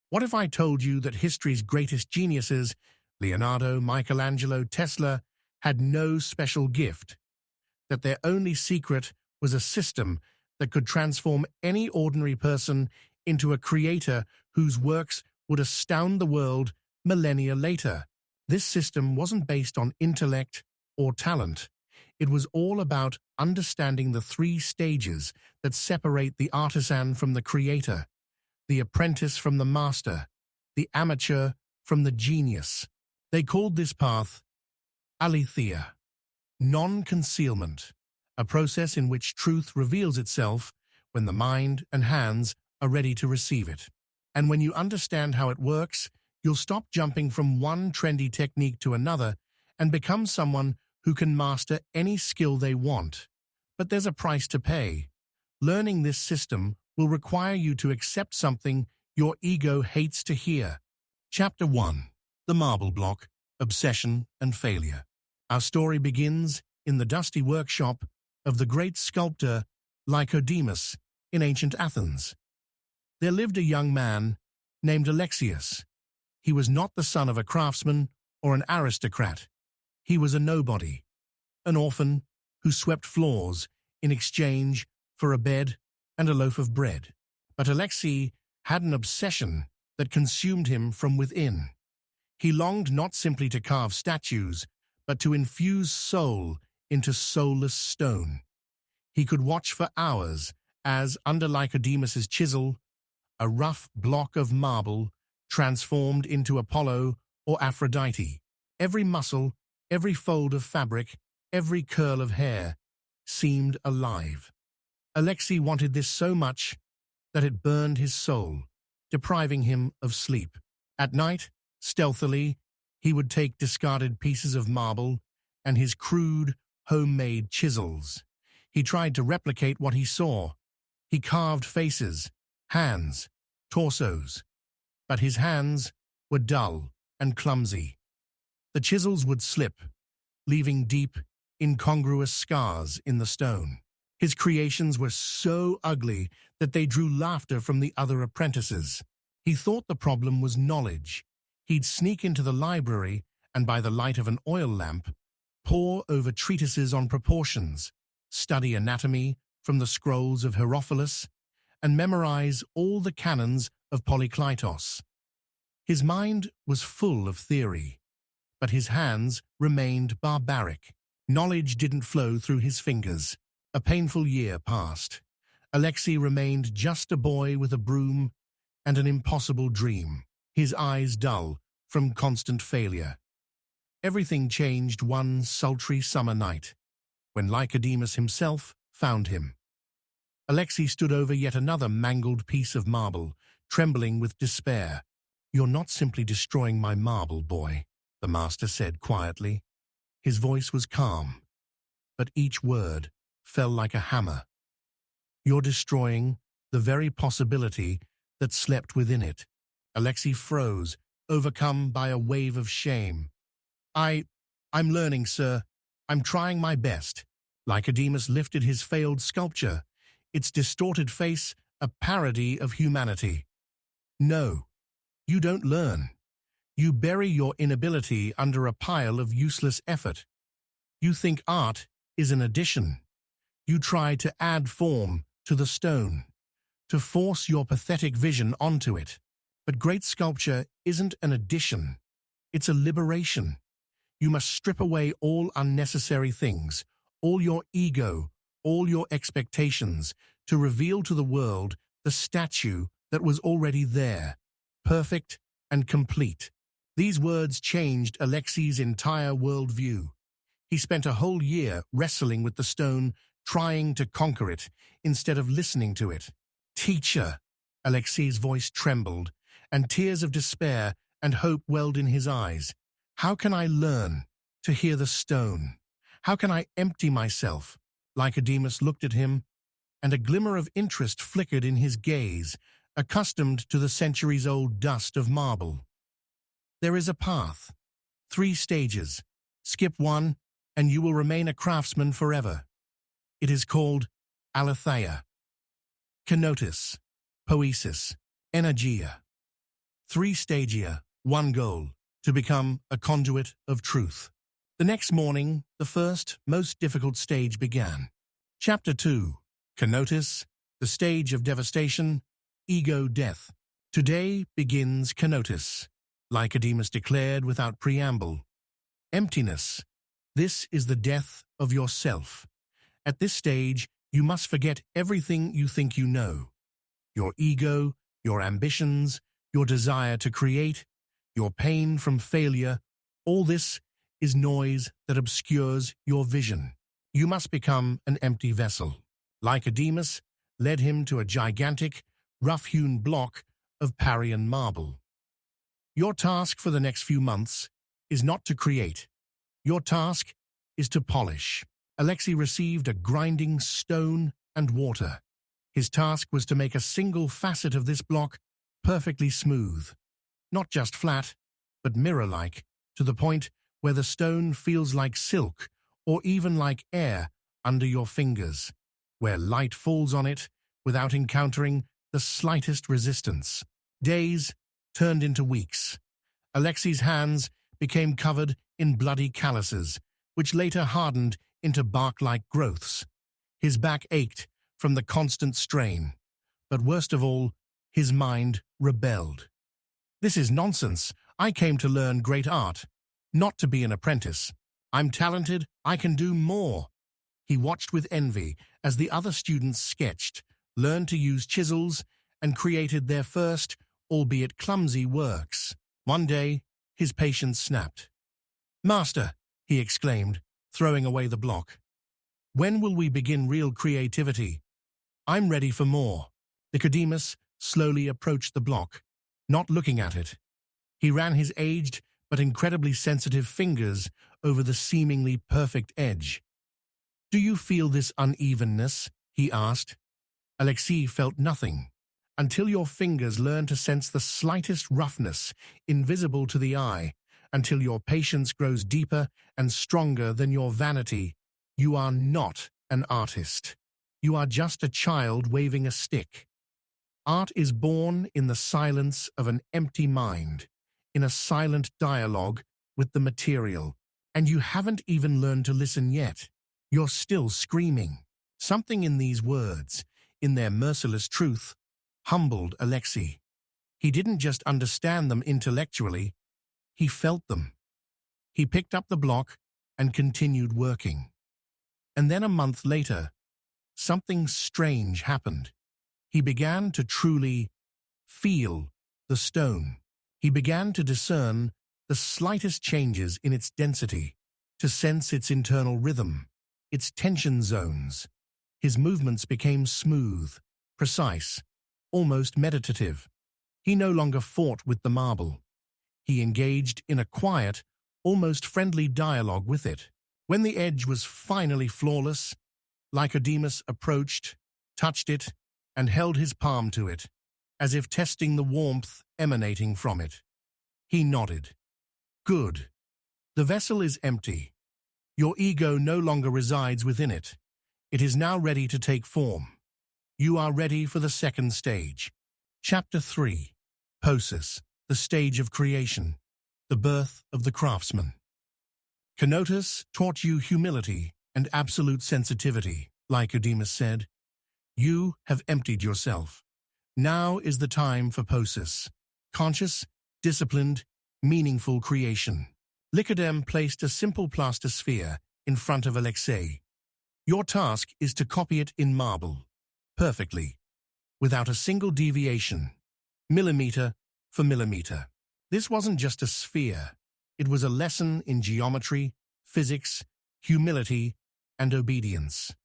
What if I told you that history's greatest geniuses, Leonardo, Michelangelo, Tesla, had no special gift, that their only secret was a system that could transform any ordinary person into a creator whose works would astound the world millennia later? This system wasn't based on intellect or talent. It was all about understanding the three stages that separate the artisan from the creator, the apprentice from the master, the amateur from the genius. They called this path Aletheia, non-concealment, a process in which truth reveals itself when the mind and hands are ready to receive it. And when you understand how it works, you'll stop jumping from one trendy technique to another and become someone who can master any skill they want. But there's a price to pay. Learning this system will require you to accept something your ego hates to hear. Chapter 1. The Marble Block, Obsession and Failure. Our story begins in the dusty workshop of the great sculptor Lycodemus in ancient Athens. There lived a young man named Alexius. He was not the son of a craftsman or an aristocrat. He was a nobody, an orphan who swept floors in exchange for a bed and a loaf of bread. But Alexei had an obsession that consumed him from within. He longed not simply to carve statues, but to infuse soul into soulless stone. He could watch for hours as, under Lycodemus's chisel, a rough block of marble transformed into Apollo or Aphrodite. Every muscle, every fold of fabric, every curl of hair seemed alive. Alexei wanted this so much that it burned his soul, depriving him of sleep. At night, stealthily, he would take discarded pieces of marble and his crude, homemade chisels. He tried to replicate what he saw. He carved faces, hands, torsos. But his hands were dull and clumsy. The chisels would slip, leaving deep, incongruous scars in the stone. His creations were so ugly that they drew laughter from the other apprentices. He thought the problem was knowledge. He'd sneak into the library and, by the light of an oil lamp, pore over treatises on proportions, study anatomy from the scrolls of Herophilus, and memorize all the canons of Polykleitos. His mind was full of theory, but his hands remained barbaric. Knowledge didn't flow through his fingers. A painful year passed. Alexei remained just a boy with a broom and an impossible dream, his eyes dull from constant failure. Everything changed one sultry summer night, when Lycodemus himself found him. Alexei stood over yet another mangled piece of marble, trembling with despair. "You're not simply destroying my marble, boy," the master said quietly. His voice was calm, but each word fell like a hammer. "You're destroying the very possibility that slept within it." Alexei froze, overcome by a wave of shame. I'm learning, sir. I'm trying my best." Lycodemus lifted his failed sculpture, its distorted face a parody of humanity. "No, you don't learn. You bury your inability under a pile of useless effort. You think art is an addition. You try to add form to the stone, to force your pathetic vision onto it. But great sculpture isn't an addition. It's a liberation. You must strip away all unnecessary things, all your ego, all your expectations, to reveal to the world the statue that was already there, perfect and complete. These words changed Alexei's entire worldview. He spent a whole year wrestling with the stone, trying to conquer it, instead of listening to it. "Teacher," Alexei's voice trembled, and tears of despair and hope welled in his eyes. "How can I learn to hear the stone? How can I empty myself?" Lycodemus looked at him, and a glimmer of interest flickered in his gaze, accustomed to the centuries-old dust of marble. "There is a path, 3 stages. Skip one, and you will remain a craftsman forever. It is called Aletheia, kenosis, poesis, energia. 3 stagia, 1 goal, to become a conduit of truth. The next morning, the first, most difficult stage began. Chapter 2. Kenosis, the stage of devastation, ego death. Today begins kenosis, Nicodemus declared without preamble. Emptiness. This is the death of yourself. At this stage, you must forget everything you think you know. Your ego, your ambitions, your desire to create, your pain from failure, all this is noise that obscures your vision. You must become an empty vessel. Nicodemus led him to a gigantic, rough-hewn block of Parian marble. Your task for the next few months is not to create. Your task is to polish. Alexei received a grinding stone and water. His task was to make a single facet of this block perfectly smooth, not just flat, but mirror-like, to the point where the stone feels like silk or even like air under your fingers, where light falls on it without encountering the slightest resistance. Days turned into weeks. Alexei's hands became covered in bloody calluses, which later hardened into bark-like growths. His back ached from the constant strain, but worst of all, his mind rebelled. This is nonsense. I came to learn great art, not to be an apprentice. I'm talented, I can do more. He watched with envy as the other students sketched, learned to use chisels, and created their first, albeit clumsy, works. One day, his patience snapped. "Master," he exclaimed, throwing away the block. "When will we begin real creativity? I'm ready for more." Nicodemus slowly approached the block, not looking at it. He ran his aged but incredibly sensitive fingers over the seemingly perfect edge. "Do you feel this unevenness?" he asked. Alexei felt nothing, until your fingers learn to sense the slightest roughness, invisible to the eye, until your patience grows deeper and stronger than your vanity. You are not an artist. You are just a child waving a stick. Art is born in the silence of an empty mind, in a silent dialogue with the material, and you haven't even learned to listen yet. You're still screaming. Something in these words, in their merciless truth, humbled Alexei. He didn't just understand them intellectually, he felt them. He picked up the block and continued working. And then a month later, something strange happened. He began to truly feel the stone. He began to discern the slightest changes in its density, to sense its internal rhythm, its tension zones. His movements became smooth, precise, almost meditative. He no longer fought with the marble. He engaged in a quiet, almost friendly dialogue with it. When the edge was finally flawless, Nicodemus approached, touched it, and held his palm to it, as if testing the warmth emanating from it. He nodded. "Good. The vessel is empty. Your ego no longer resides within it. It is now ready to take form. You are ready for the second stage." Chapter 3. Kenosis, the stage of creation, the birth of the craftsman. Kenosis taught you humility and absolute sensitivity, Nicodemus said. You have emptied yourself. Now is the time for kenosis, conscious, disciplined, meaningful creation. Nicodemus placed a simple plaster sphere in front of Alexei. Your task is to copy it in marble, perfectly, without a single deviation, millimeter for millimeter. This wasn't just a sphere. It was a lesson in geometry, physics, humility, and obedience.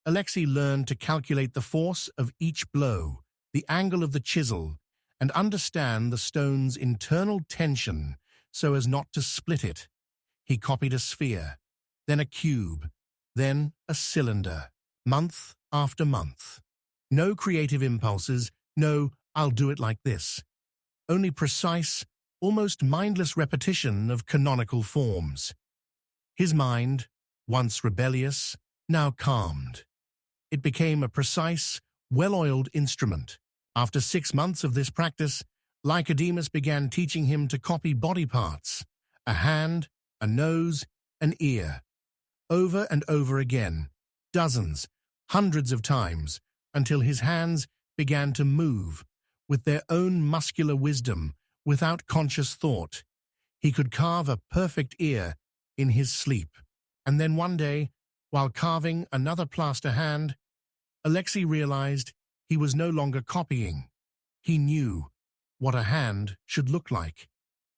Alexei learned to calculate the force of each blow, the angle of the chisel, and understand the stone's internal tension so as not to split it. He copied a sphere, then a cube, then a cylinder, month after month. No creative impulses, no "I'll do it like this." Only precise, almost mindless repetition of canonical forms. His mind, once rebellious, now calmed. It became a precise, well-oiled instrument. After 6 months of this practice, Lycodemus began teaching him to copy body parts, a hand, a nose, an ear, over and over again, dozens, hundreds of times, until his hands began to move with their own muscular wisdom without conscious thought. He could carve a perfect ear in his sleep. And then one day, while carving another plaster hand, Alexei realized he was no longer copying. He knew what a hand should look like.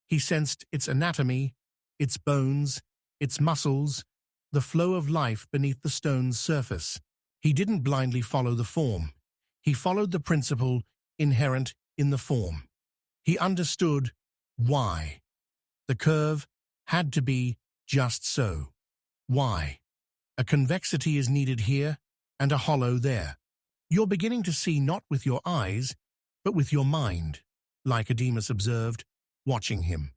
He sensed its anatomy, its bones, its muscles, the flow of life beneath the stone's surface. He didn't blindly follow the form. He followed the principle inherent in the form. He understood why. The curve had to be just so. Why? A convexity is needed here and a hollow there. You're beginning to see not with your eyes, but with your mind, Lycodemus observed, watching him.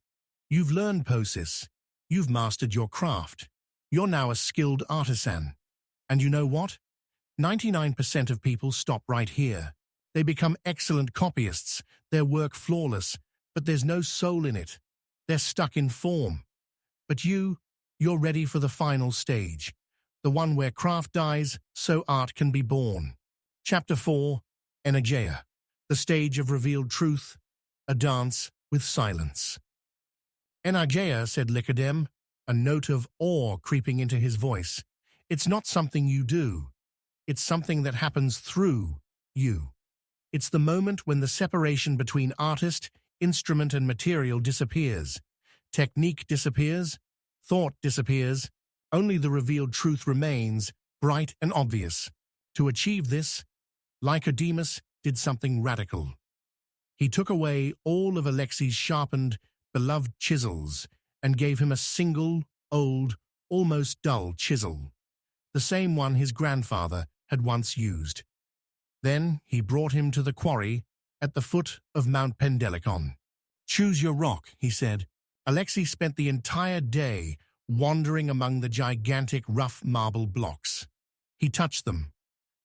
You've learned poses. You've mastered your craft. You're now a skilled artisan. And you know what? 99% of people stop right here. They become excellent copyists, their work flawless, but there's no soul in it. They're stuck in form. But you're ready for the final stage, the one where craft dies so art can be born. Chapter 4, Aletheia, the stage of revealed truth, a dance with silence. Aletheia, said Lycodem, a note of awe creeping into his voice. It's not something you do. It's something that happens through you. It's the moment when the separation between artist, instrument, and material disappears. Technique disappears. Thought disappears. Only the revealed truth remains, bright and obvious. To achieve this, Lycodemus did something radical. He took away all of Alexei's sharpened, beloved chisels and gave him a single, old, almost dull chisel, the same one his grandfather had once used. Then he brought him to the quarry at the foot of Mount Pentelicon. Choose your rock, he said. Alexei spent the entire day wandering among the gigantic rough marble blocks. He touched them,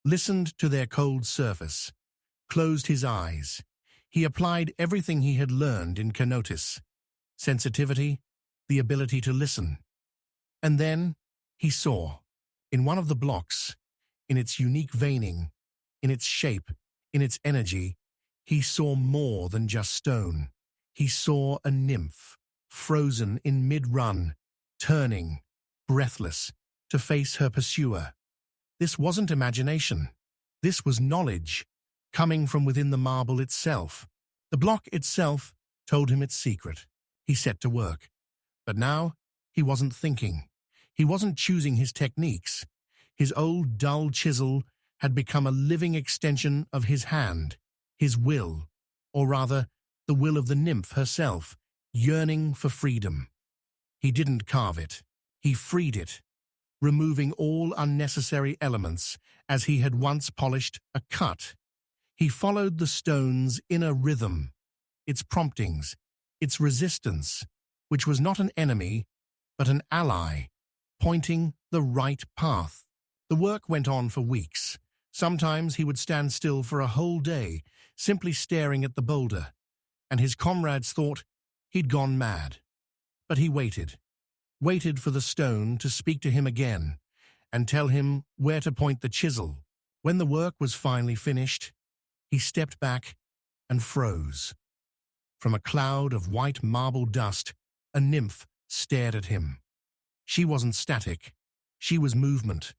listened to their cold surface, closed his eyes. He applied everything he had learned in kenosis, sensitivity, the ability to listen. And then he saw, in one of the blocks, in its unique veining, in its shape, in its energy, he saw more than just stone. He saw a nymph, frozen in mid-run, turning, breathless, to face her pursuer. This wasn't imagination. This was knowledge, coming from within the marble itself. The block itself told him its secret. He set to work. But now, he wasn't thinking. He wasn't choosing his techniques. His old, dull chisel had become a living extension of his hand, his will, or rather, the will of the nymph herself, yearning for freedom. He didn't carve it. He freed it, removing all unnecessary elements as he had once polished a cut. He followed the stone's inner rhythm, its promptings, its resistance, which was not an enemy, but an ally, pointing the right path. The work went on for weeks. Sometimes he would stand still for a whole day, simply staring at the boulder, and his comrades thought he'd gone mad. But he waited for the stone to speak to him again and tell him where to point the chisel. When the work was finally finished, he stepped back and froze. From a cloud of white marble dust, a nymph stared at him. She wasn't static. She was movement.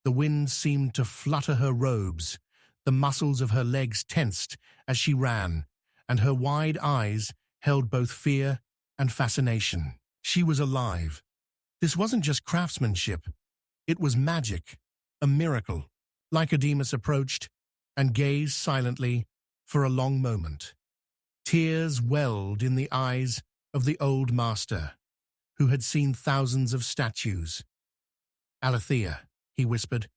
The wind seemed to flutter her robes. The muscles of her legs tensed as she ran, and her wide eyes held both fear and fascination. She was alive. This wasn't just craftsmanship. It was magic, a miracle. Lycodemus approached and gazed silently for a long moment. Tears welled in the eyes of the old master, who had seen thousands of statues. Aletheia, he whispered,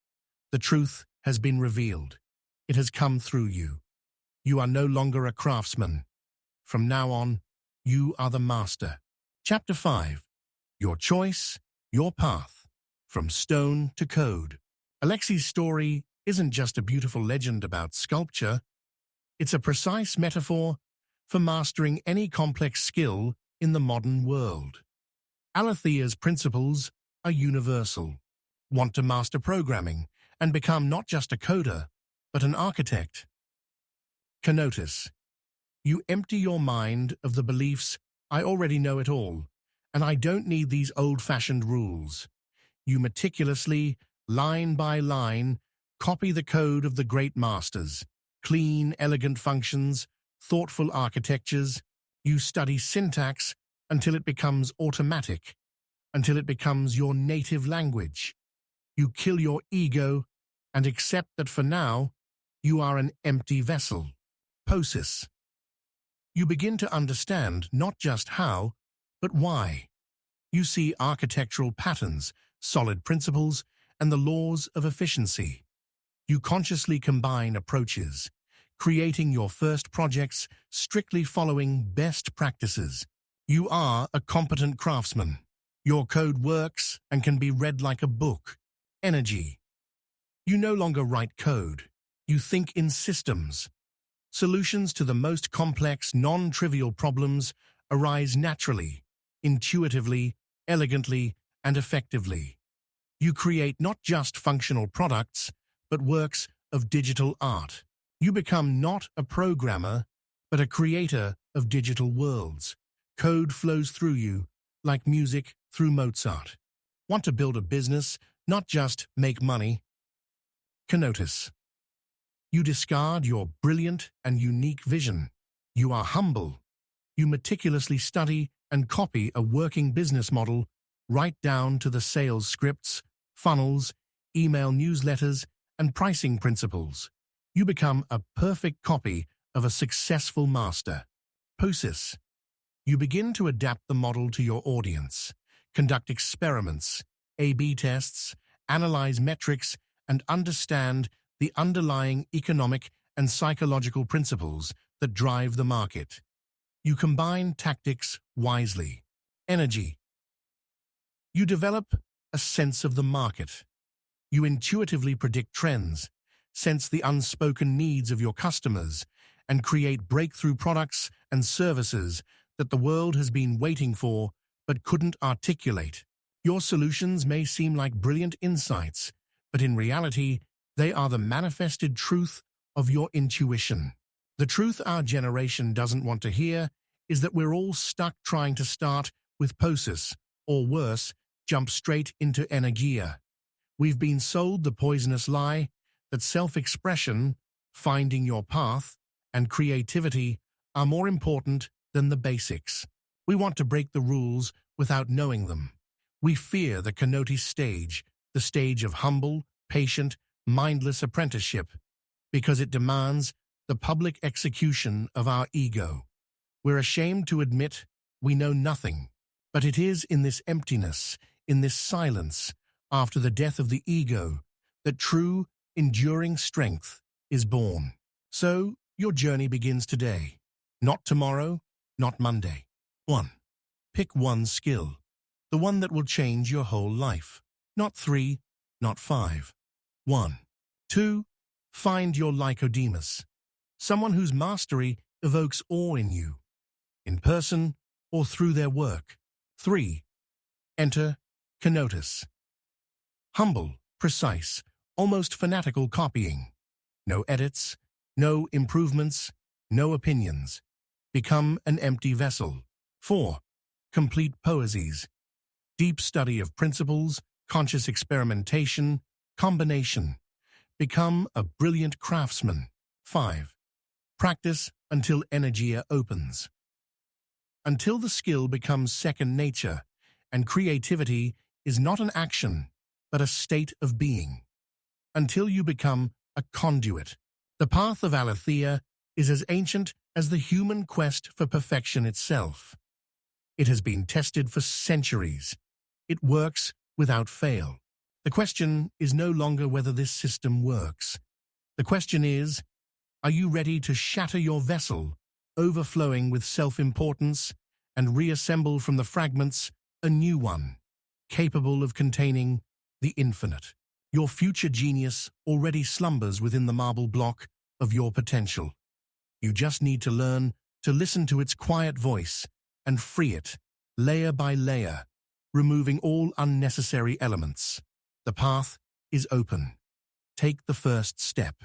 the truth has been revealed. It has come through you. You are no longer a craftsman. From now on, you are the master. Chapter 5. Your choice, your path, from stone to code. Alexei's story isn't just a beautiful legend about sculpture. It's a precise metaphor for mastering any complex skill in the modern world. Aletheia's principles are universal. Want to master programming and become not just a coder, but an architect? Kenotis. You empty your mind of the beliefs, I already know it all, and I don't need these old-fashioned rules. You meticulously, line by line, copy the code of the great masters. Clean, elegant functions, thoughtful architectures. You study syntax until it becomes automatic, until it becomes your native language. You kill your ego and accept that for now, you are an empty vessel. Posis. You begin to understand not just how, but why. You see architectural patterns, solid principles, and the laws of efficiency. You consciously combine approaches, creating your first projects strictly following best practices. You are a competent craftsman. Your code works and can be read like a book. Energy. You no longer write code. You think in systems. Solutions to the most complex, non-trivial problems arise naturally, intuitively, elegantly, and effectively. You create not just functional products, but works of digital art. You become not a programmer, but a creator of digital worlds. Code flows through you, like music through Mozart. Want to build a business, not just make money? Kenotis. You discard your brilliant and unique vision. You are humble. You meticulously study and copy a working business model right down to the sales scripts, funnels, email newsletters, and pricing principles. You become a perfect copy of a successful master. Posis. You begin to adapt the model to your audience, conduct experiments, A/B tests, analyze metrics, and understand the underlying economic and psychological principles that drive the market. You combine tactics wisely. Energy. You develop a sense of the market. You intuitively predict trends, sense the unspoken needs of your customers, and create breakthrough products and services that the world has been waiting for but couldn't articulate. Your solutions may seem like brilliant insights, but in reality, they are the manifested truth of your intuition. The truth our generation doesn't want to hear is that we're all stuck trying to start with Posis, or worse, jump straight into Aletheia. We've been sold the poisonous lie that self-expression, finding your path, and creativity are more important than the basics. We want to break the rules without knowing them. We fear the Kenotis stage, the stage of humble, patient, mindless apprenticeship, because it demands the public execution of our ego. We're ashamed to admit we know nothing, but it is in this emptiness, in this silence, after the death of the ego, that true, enduring strength is born. So, your journey begins today. Not tomorrow, not Monday. 1. Pick one skill, the one that will change your whole life. Not 3, not 5. 1. 2. Find your Lycodemus, someone whose mastery evokes awe in you, in person or through their work. 3. Enter Kenotis. Humble, precise, almost fanatical copying. No edits, no improvements, no opinions. Become an empty vessel. 4. Complete poesies. Deep study of principles, conscious experimentation, combination. Become a brilliant craftsman. 5. Practice until Aletheia opens. Until the skill becomes second nature, and creativity is not an action, but a state of being. Until you become a conduit. The path of Aletheia is as ancient as the human quest for perfection itself. It has been tested for centuries. It works without fail. The question is no longer whether this system works. The question is, are you ready to shatter your vessel, overflowing with self-importance, and reassemble from the fragments a new one, capable of containing the infinite? Your future genius already slumbers within the marble block of your potential. You just need to learn to listen to its quiet voice and free it, layer by layer, removing all unnecessary elements. The path is open. Take the first step.